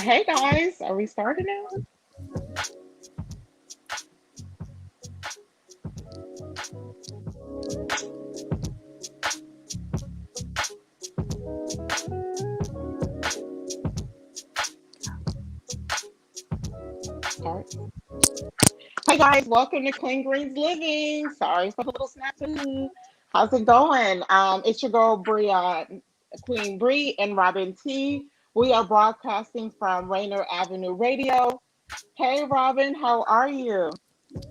Hey guys, are we starting now? Start. Hey guys, welcome to Clean Greens Living. Sorry for the little snafu. How's it going? It's your girl Brione, Queen Bree, and Robyn T. We are broadcasting from Rainier Avenue Radio. Hey Robyn, how are you?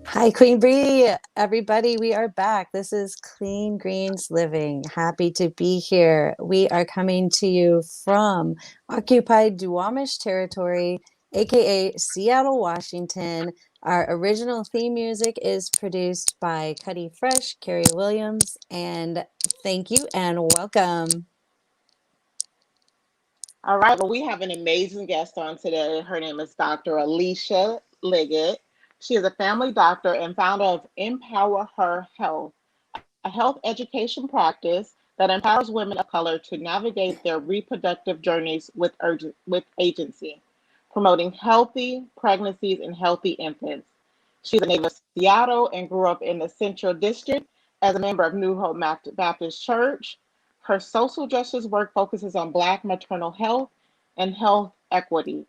Hi, Queen Bee, everybody. We are back. This is Clean Greens Living. Happy to be here. We are coming to you from occupied Duwamish territory, aka Seattle, Washington. Our original theme music is produced by Cuddy Fresh, Carrie Williams, and thank you and welcome. All right, well, we have an amazing guest on today. Her name is Dr. Alicia Liggett. She is a family doctor and founder of Empower Her Health, a health education practice that empowers women of color to navigate their reproductive journeys with agency, promoting healthy pregnancies and healthy infants. She's a native of Seattle and grew up in the Central District as a member of New Hope Baptist Church. Her social justice work focuses on Black maternal health and health equity.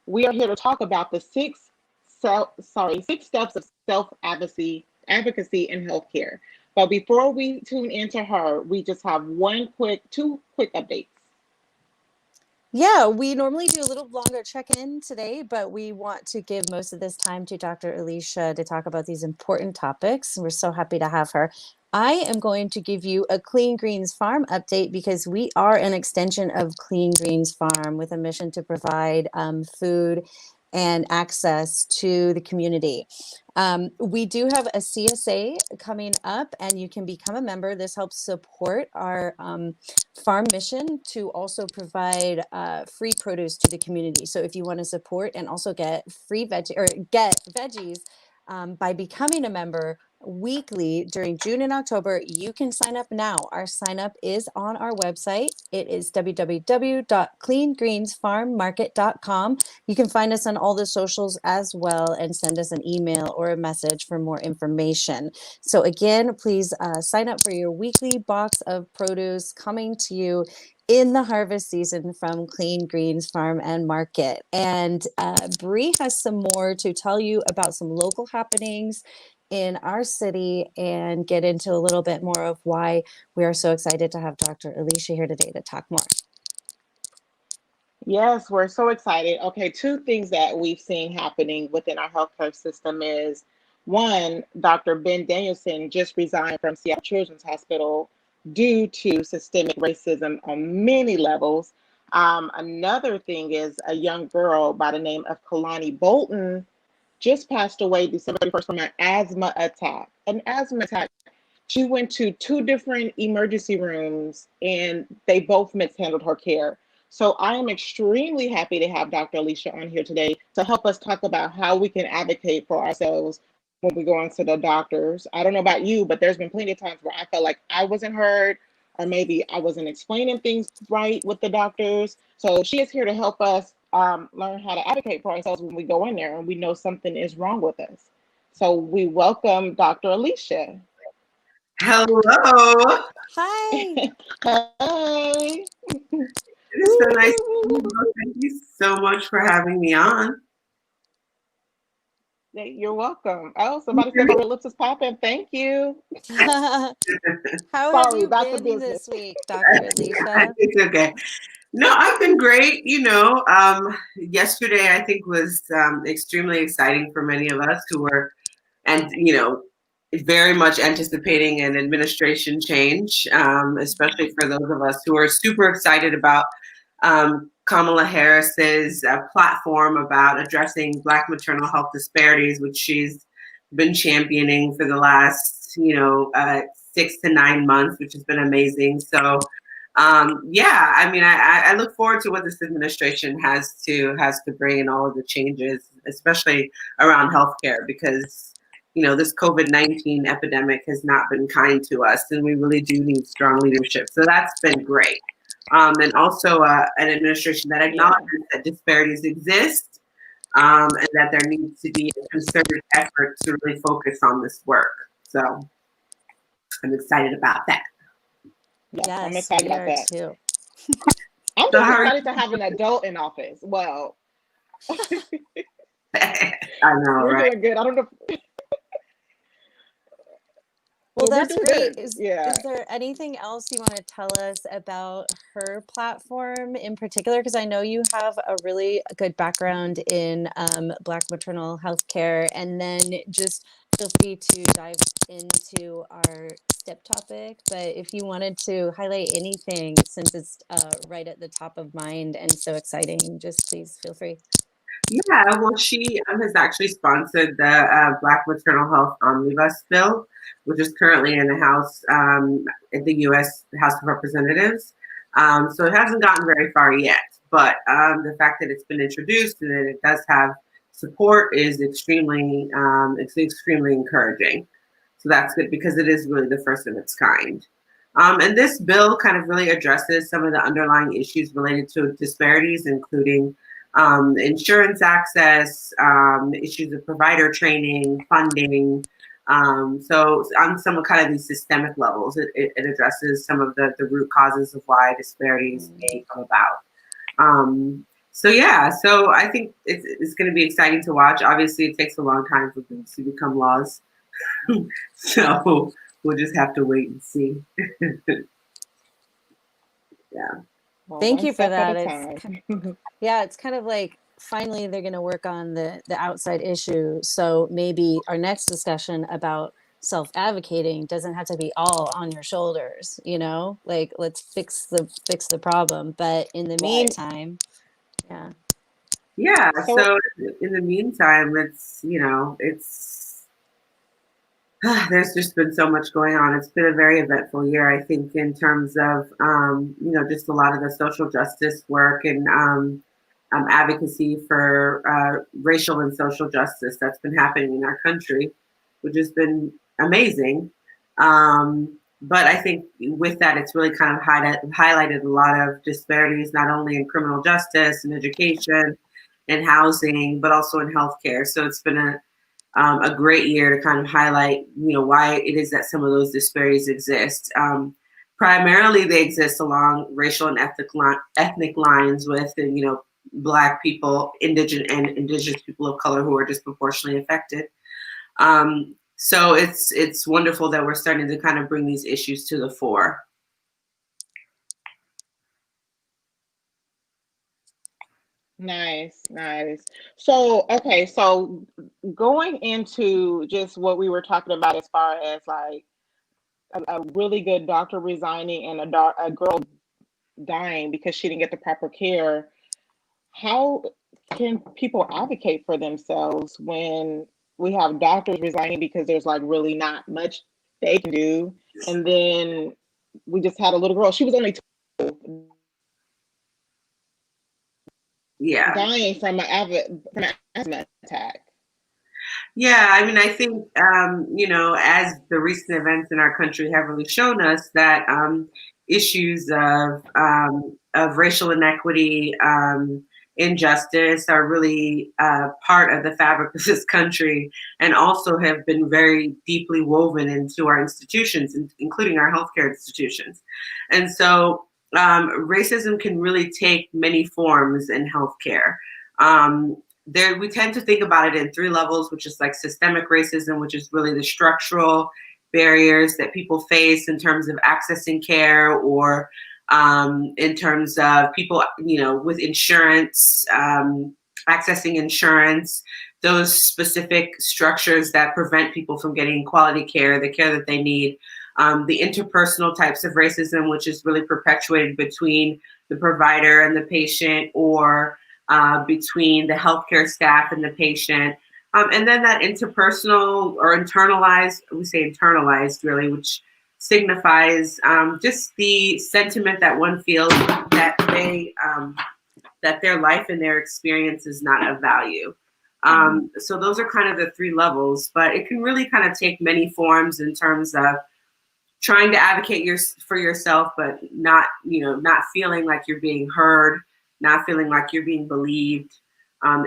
We are here to talk about the six steps of self advocacy in healthcare. But before we tune into her, we just have two quick updates. Yeah, we normally do a little longer check-in today, but we want to give most of this time to Dr. Alicia to talk about these important topics. We're so happy to have her. I am going to give you a Clean Greens Farm update because we are an extension of Clean Greens Farm with a mission to provide food and access to the community. We do have a CSA coming up and you can become a member. This helps support our farm mission to also provide free produce to the community. So if you want to support and also get get veggies by becoming a member weekly during June and October, you can sign up now. Our sign up is on our website. It is www.cleangreensfarmmarket.com. You can find us on all the socials as well and send us an email or a message for more information. So again, please sign up for your weekly box of produce coming to you in the harvest season from Clean Greens Farm and Market. And Bree has some more to tell you about some local happenings in our city and get into a little bit more of why we are so excited to have Dr. Alicia here today to talk more. Yes, we're so excited. Okay, two things that we've seen happening within our healthcare system is One, Dr. Ben Danielson just resigned from Seattle Children's Hospital due to systemic racism on many levels. Another thing is a young girl by the name of Kalani Bolton just passed away December 31st from an asthma attack. An asthma attack. She went to two different emergency rooms and they both mishandled her care. So I am extremely happy to have Dr. Alicia on here today to help us talk about how we can advocate for ourselves when we go into the doctors. I don't know about you, but there's been plenty of times where I felt like I wasn't heard, or maybe I wasn't explaining things right with the doctors. So she is here to help us learn how to advocate for ourselves when we go in there and we know something is wrong with us. So we welcome Dr. Alicia. Hello. Hi. Hey. It's so nice to meet you. Thank you so much for having me on. You're welcome. Oh, somebody said my lips is popping. Thank you. How have Sorry, you that's the been business. this week, Dr. Alicia? It's okay. No, I've been great. Yesterday I think was extremely exciting for many of us who were, and very much anticipating an administration change, especially for those of us who are super excited about Kamala Harris's platform about addressing Black maternal health disparities, which she's been championing for the last, 6 to 9 months, which has been amazing. So, I look forward to what this administration has to bring in all of the changes, especially around healthcare, because this COVID-19 epidemic has not been kind to us, and we really do need strong leadership. So that's been great. And also an administration that acknowledges that disparities exist, and that there needs to be a concerted effort to really focus on this work. So I'm excited about that. Yes, Yes, I'm excited we about are that. too. I'm just excited to have an adult in office. Well, I know, we're right? doing good. I don't know. Well, We're that's doing great. good. Is Yeah. there anything else you want to tell us about her platform in particular? Because I know you have a really good background in Black maternal health care, and then just feel free to dive into our step topic. But if you wanted to highlight anything, since it's right at the top of mind and so exciting, just please feel free. Yeah, well, she has actually sponsored the Black Maternal Health Omnibus Bill, which is currently in the House, in the U.S. House of Representatives. So it hasn't gotten very far yet, but the fact that it's been introduced and that it does have support is extremely encouraging. So that's good because it is really the first of its kind. And this bill kind of really addresses some of the underlying issues related to disparities, including insurance access, issues of provider training, funding. So on some kind of these systemic levels, it addresses some of the root causes of why disparities may come about. So I think it's going to be exciting to watch. Obviously, it takes a long time for things to become laws. So we'll just have to wait and see. Yeah. Well, Thank one you for step at that. a It's time. yeah, it's kind of like finally they're going to work on the outside issue. So maybe our next discussion about self-advocating doesn't have to be all on your shoulders, like let's fix the problem. But in the Right. meantime, yeah. Yeah. So So in the meantime, there's just been so much going on. It's been a very eventful year, I think, in terms of, just a lot of the social justice work and advocacy for racial and social justice that's been happening in our country, which has been amazing. But I think with that, it's really kind of highlighted a lot of disparities, not only in criminal justice and education and housing, but also in healthcare. So it's been a great year to kind of highlight, why it is that some of those disparities exist. Primarily, they exist along racial and ethnic lines with, Black people, indigenous people of color who are disproportionately affected. So it's wonderful that we're starting to kind of bring these issues to the fore. Nice, nice. So, okay, so going into just what we were talking about as far as like a really good doctor resigning and a girl dying because she didn't get the proper care, how can people advocate for themselves when we have doctors resigning because there's like really not much they can do? And then we just had a little girl, she was only Yeah. dying from from an asthma attack. Yeah, I mean, I think, as the recent events in our country have really shown us that issues of racial inequity, injustice are really part of the fabric of this country, and also have been very deeply woven into our institutions, including our healthcare institutions. And so racism can really take many forms in healthcare. We tend to think about it in three levels, which is like systemic racism, which is really the structural barriers that people face in terms of accessing care, or in terms of people, with insurance, accessing insurance, those specific structures that prevent people from getting quality care, the care that they need. The interpersonal types of racism, which is really perpetuated between the provider and the patient, or between the healthcare staff and the patient. And then that interpersonal or internalized, we say internalized really, which signifies just the sentiment that one feels that that their life and their experience is not of value. So those are kind of the three levels, but it can really kind of take many forms in terms of trying to advocate for yourself, but not feeling like you're being heard, not feeling like you're being believed.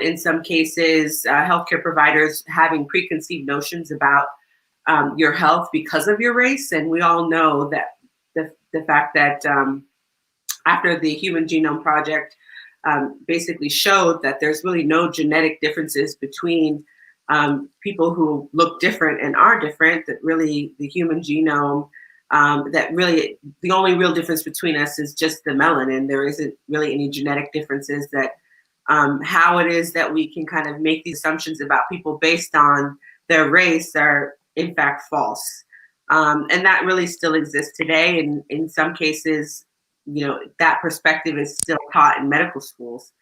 In some cases, healthcare providers having preconceived notions about your health because of your race. And we all know that the fact that after the Human Genome Project basically showed that there's really no genetic differences between people who look different and are different, that really the human genome, that really the only real difference between us is just the melanin. There isn't really any genetic differences. That how it is that we can kind of make these assumptions about people based on their race are in fact false. And that really still exists today. And in some cases, that perspective is still taught in medical schools.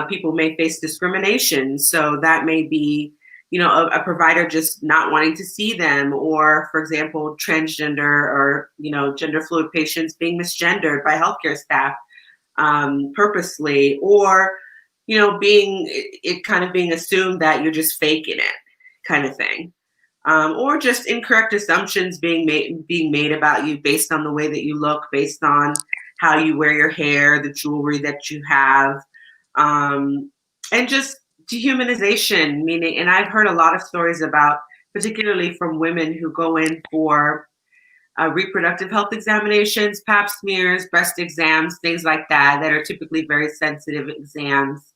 People may face discrimination. So that may be, a provider just not wanting to see them, or, for example, transgender or, gender fluid patients being misgendered by healthcare staff purposely, or, being assumed that you're just faking it kind of thing. Or just incorrect assumptions being made about you based on the way that you look, based on how you wear your hair, the jewelry that you have, and just dehumanization, meaning, and I've heard a lot of stories about, particularly from women who go in for reproductive health examinations, pap smears, breast exams, things like that are typically very sensitive exams,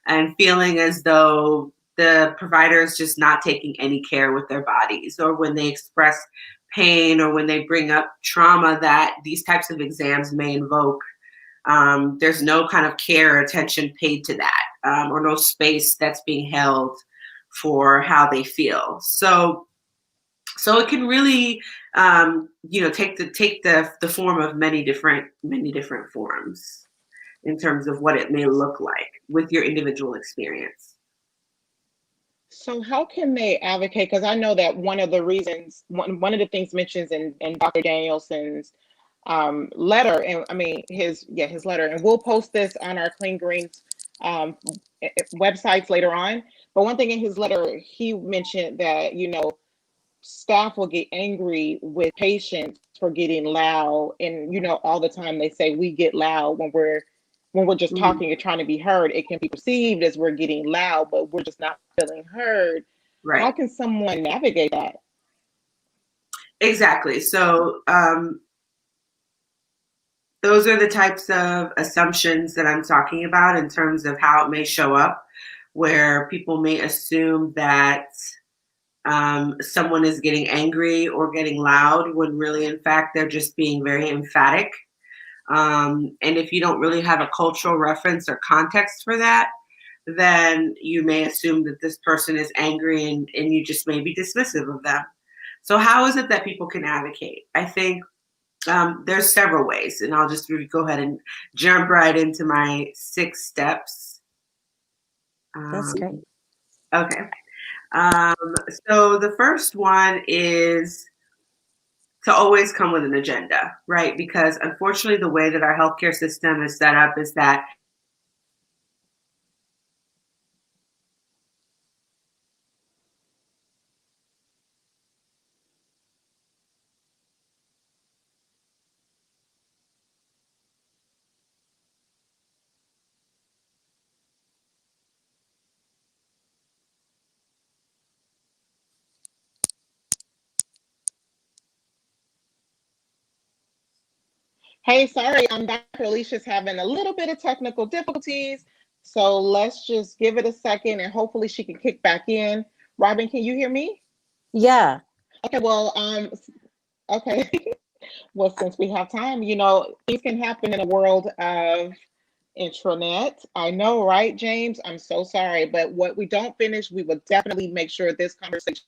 and feeling as though the provider is just not taking any care with their bodies, or when they express pain, or when they bring up trauma that these types of exams may invoke, there's no kind of care or attention paid to that, or no space that's being held for how they feel. So it can really, take the form of many different forms in terms of what it may look like with your individual experience. So how can they advocate? Because I know that one of the reasons, one of the things mentioned in Dr. Danielson's letter, and I mean his letter, and we'll post this on our Clean Greens websites later on. But one thing in his letter, he mentioned that staff will get angry with patients for getting loud, and all the time they say we get loud when we're just talking and trying to be heard. It can be perceived as we're getting loud, but we're just not feeling heard. Right. How can someone navigate that? Exactly. So those are the types of assumptions that I'm talking about in terms of how it may show up, where people may assume that someone is getting angry or getting loud when really, in fact, they're just being very emphatic. And if you don't really have a cultural reference or context for that, then you may assume that this person is angry and you just may be dismissive of them. So how is it that people can advocate? I think there's several ways, and I'll just go ahead and jump right into my 6 steps. That's great. Okay. So the first one is to always come with an agenda, right? Because unfortunately, the way that our healthcare system is set up is that Hey, sorry, Dr. Alicia's having a little bit of technical difficulties. So let's just give it a second and hopefully she can kick back in. Robyn, can you hear me? Yeah. Okay, well, okay. Well, since we have time, things can happen in a world of intranet. I know, right, James? I'm so sorry, but what we don't finish, we will definitely make sure this conversation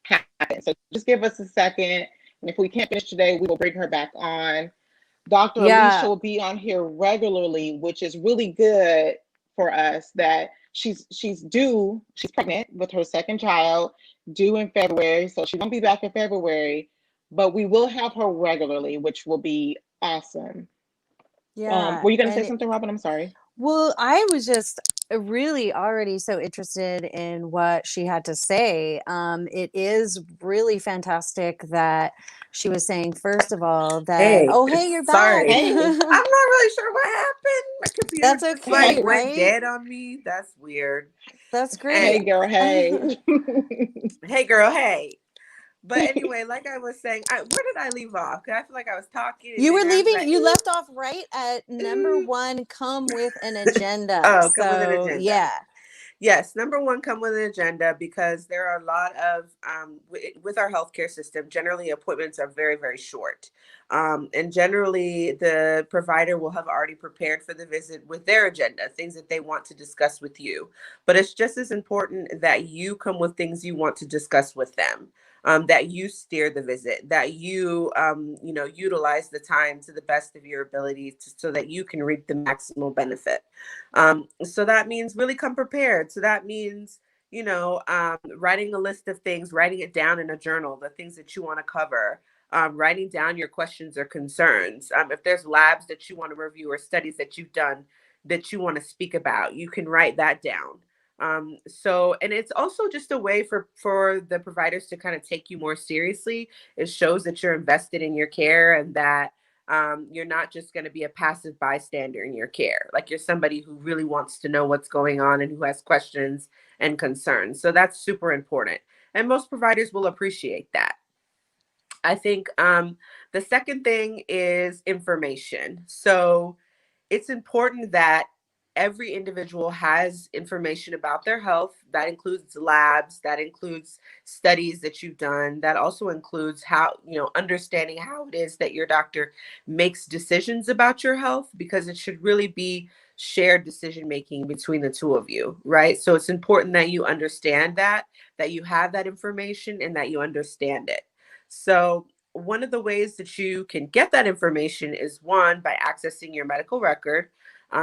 happens. So just give us a second, and if we can't finish today, we will bring her back on. Dr. Alicia Yeah. will be on here regularly, which is really good for us that she's pregnant with her second child, due in February. So she won't be back in February, but we will have her regularly, which will be awesome. Yeah. Were you going to say And something, Robyn? I'm sorry. well, I was just really already so interested in what she had to say. It is really fantastic that she was saying, first of all, that, hey, oh, hey, you're back. sorry. Hey, I'm not really sure what happened. My computer That's just like okay, hey, went right? dead on me. That's weird. That's And hey, great. girl, hey. hey, girl, hey. But anyway, like I was saying, where did I leave off? 'Cause I feel like I was talking and You were then I was leaving, like, you left off right at number one, come with an agenda. oh, come with an So, agenda. yeah. Yes, number one, come with an agenda because there are a lot of, with our healthcare system, generally appointments are very, very short. And generally, the provider will have already prepared for the visit with their agenda, things that they want to discuss with you. But it's just as important that you come with things you want to discuss with them. That you steer the visit, that you utilize the time to the best of your ability so that you can reap the maximal benefit. So that means really come prepared. So that means, writing a list of things, writing it down in a journal, the things that you want to cover, writing down your questions or concerns. If there's labs that you want to review or studies that you've done that you want to speak about, you can write that down. And it's also just a way for the providers to kind of take you more seriously. It shows that you're invested in your care and that you're not just going to be a passive bystander in your care. Like you're somebody who really wants to know what's going on and who has questions and concerns. So that's super important. And most providers will appreciate that. I think the second thing is information. So it's important that every individual has information about their health. That includes labs, that includes studies that you've done, that also includes how, understanding how it is that your doctor makes decisions about your health, because it should really be shared decision making between the two of you, right? So it's important that you understand that you have that information and that you understand it. So one of the ways that you can get that information is one, by accessing your medical record.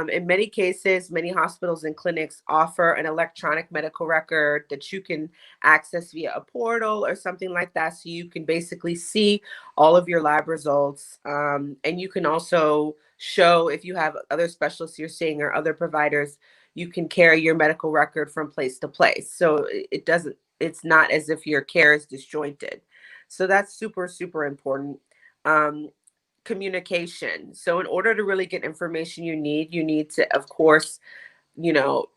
In many cases, many hospitals and clinics offer an electronic medical record that you can access via a portal or something like that. So you can basically see all of your lab results. And you can also show, if you have other specialists you're seeing or other providers, you can carry your medical record from place to place. So it's not as if your care is disjointed. So that's super, super important. Um, Communication. So in order to really get information you need to, of course, you know,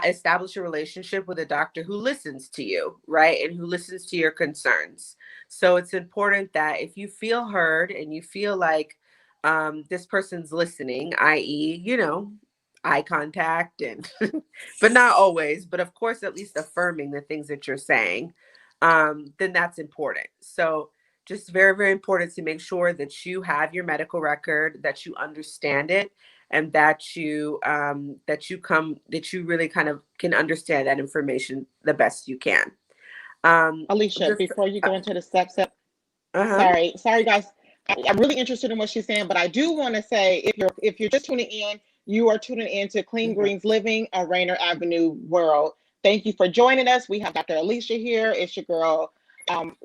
establish a relationship with a doctor who listens to you, right? And who listens to your concerns. So it's important that if you feel heard and you feel like this person's listening, i.e., eye contact and, but not always, but of course, at least affirming the things that you're saying, then that's important. So just very, very important to make sure that you have your medical record, that you understand it, and that you really kind of can understand that information the best you can. Alicia, Just before you go into the steps, uh-huh. sorry guys. I'm really interested in what she's saying, but I do want to say if you're just tuning in, you are tuning in to Clean Mhm. Greens Living, a Rainier Avenue World. Thank you for joining us. We have Dr. Alicia here. It's your girl, um,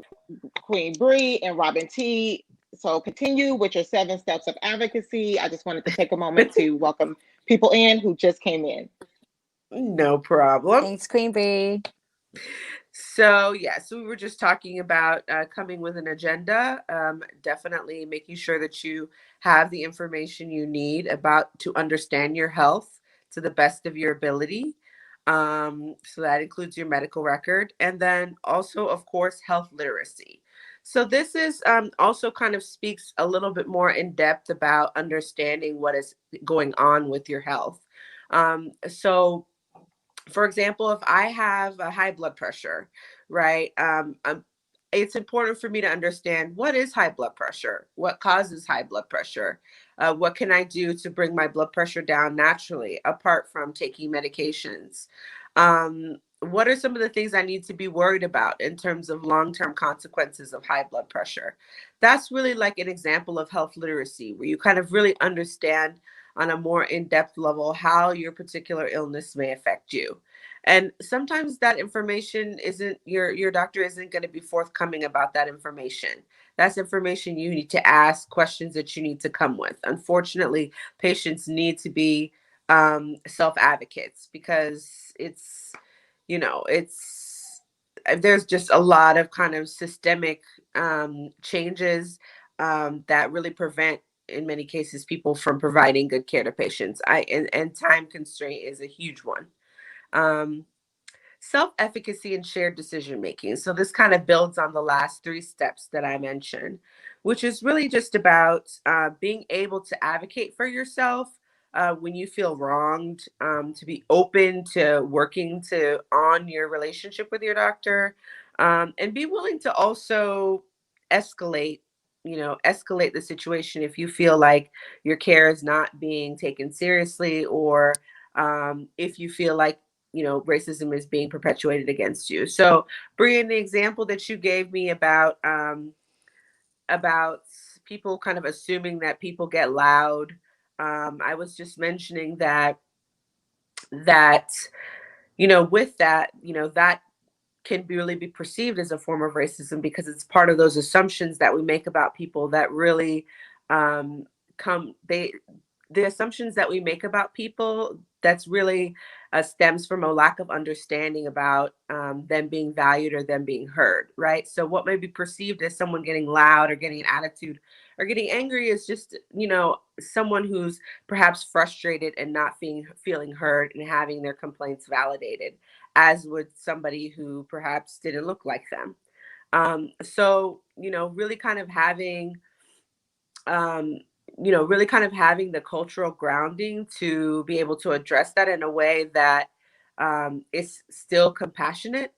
Queen Bree and Robyn T. So continue with your 7 steps of advocacy. I just wanted to take a moment to welcome people in who just came in. No problem. Thanks, Queen Bee. So yes, we were just talking about coming with an agenda. Definitely making sure that you have the information you need about to understand your health to the best of your ability. So that includes your medical record, and then also, of course, health literacy. So this is also kind of speaks a little bit more in depth about understanding what is going on with your health. So for example, if I have a high blood pressure, right? It's important for me to understand what is high blood pressure, what causes high blood pressure, what can I do to bring my blood pressure down naturally, apart from taking medications. What are some of the things I need to be worried about in terms of long-term consequences of high blood pressure? That's really like an example of health literacy, where you kind of really understand on a more in-depth level how your particular illness may affect you. And sometimes that information isn't your doctor isn't going to be forthcoming about that information. That's information you need to ask, questions that you need to come with. Unfortunately, patients need to be self advocates, because it's there's just a lot of kind of systemic changes that really prevent, in many cases, people from providing good care to patients. And time constraint is a huge one. um, Self-efficacy and shared decision making. So this kind of builds on the last 3 steps that I mentioned, which is really just about being able to advocate for yourself when you feel wronged, to be open to working to on your relationship with your doctor, and be willing to also escalate escalate the situation if you feel like your care is not being taken seriously, or if you feel like racism is being perpetuated against you. So, Brian, the example that you gave me about people kind of assuming that people get loud, I was just mentioning that with that, that can really be perceived as a form of racism, because it's part of those assumptions that we make about people that really um, come they the assumptions that we make about people, that's really stems from a lack of understanding about them being valued or them being heard, right? So what may be perceived as someone getting loud or getting an attitude or getting angry is just someone who's perhaps frustrated and not feeling heard and having their complaints validated, as would somebody who perhaps didn't look like them. So really kind of having um, really kind of having the cultural grounding to be able to address that in a way that is still compassionate,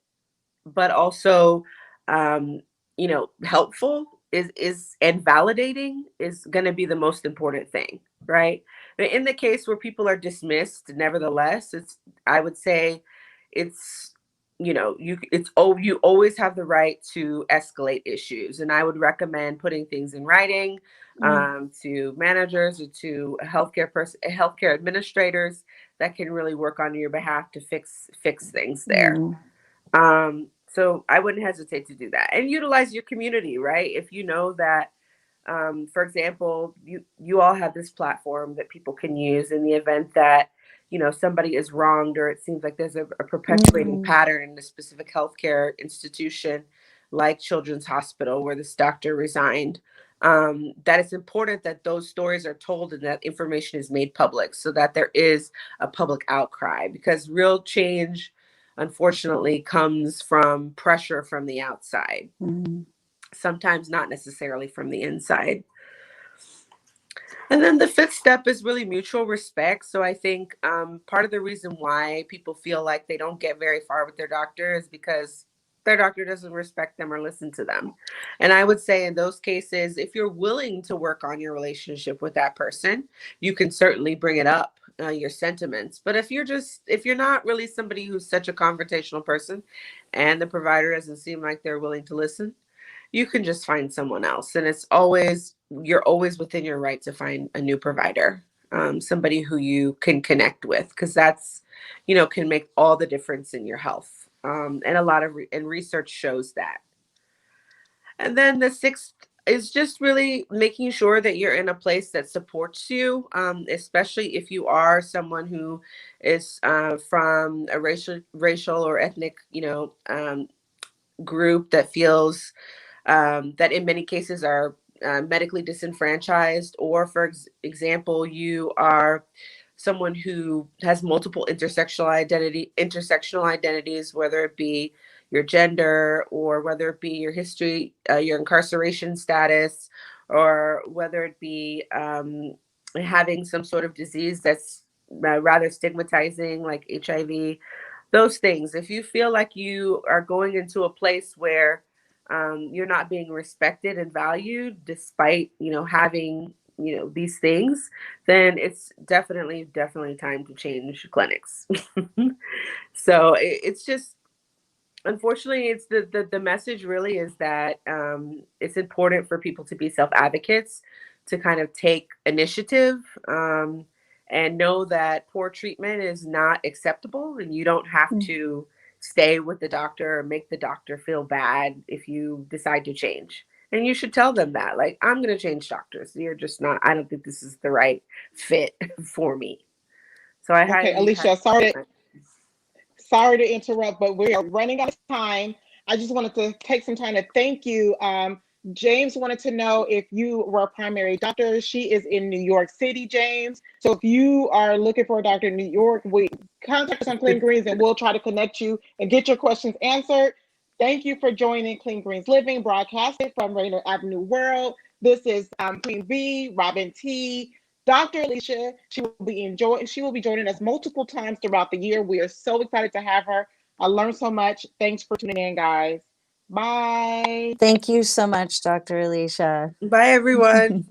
but also, um, helpful is and validating is going to be the most important thing, right? But in the case where people are dismissed, nevertheless, I would say it's you always have the right to escalate issues, and I would recommend putting things in writing to managers or to healthcare administrators that can really work on your behalf to fix things there. Mm. So I wouldn't hesitate to do that and utilize your community, right? If you know that, for example, you all have this platform that people can use in the event that somebody is wronged, or it seems like there's a perpetuating pattern in a specific healthcare institution, like Children's Hospital, where this doctor resigned. That it's important that those stories are told and that information is made public, so that there is a public outcry, because real change, unfortunately, comes from pressure from the outside, Mm. sometimes not necessarily from the inside. And then the fifth step is really mutual respect. So I think part of the reason why people feel like they don't get very far with their doctor is because their doctor doesn't respect them or listen to them. And I would say in those cases, if you're willing to work on your relationship with that person, you can certainly bring it up, your sentiments. But if you're not really somebody who's such a confrontational person and the provider doesn't seem like they're willing to listen, you can just find someone else. And you're always within your right to find a new provider, somebody who you can connect with, because that's, can make all the difference in your health. And a lot of research shows that. And then the sixth is just really making sure that you're in a place that supports you, especially if you are someone who is from a racial or ethnic, group that feels that in many cases are medically disenfranchised, or for example, you are someone who has multiple intersectional identities, whether it be your gender, or whether it be your history, your incarceration status, or whether it be having some sort of disease that's rather stigmatizing, like HIV. Those things, if you feel like you are going into a place where you're not being respected and valued despite having these things, then it's definitely time to change clinics. So it's just, unfortunately, it's the message really is that it's important for people to be self-advocates, to kind of take initiative, and know that poor treatment is not acceptable, and you don't have to stay with the doctor or make the doctor feel bad if you decide to change. And you should tell them that, like, I'm going to change doctors. You're just not, I don't think this is the right fit for me. So I Okay, highly Alicia, sorry to interrupt, but we are running out of time. I just wanted to take some time to thank you. James wanted to know if you were a primary doctor. She is in New York City, James. So if you are looking for a doctor in New York, we contact us on Clean Greens and we'll try to connect you and get your questions answered. Thank you for joining Clean Greens Living, broadcasting from Rainier Avenue World. This is Queen B, Robyn T, Dr. Alicia. She will be joining us multiple times throughout the year. We are so excited to have her. I learned so much. Thanks for tuning in, guys. Bye. Thank you so much, Dr. Alicia. Bye, everyone.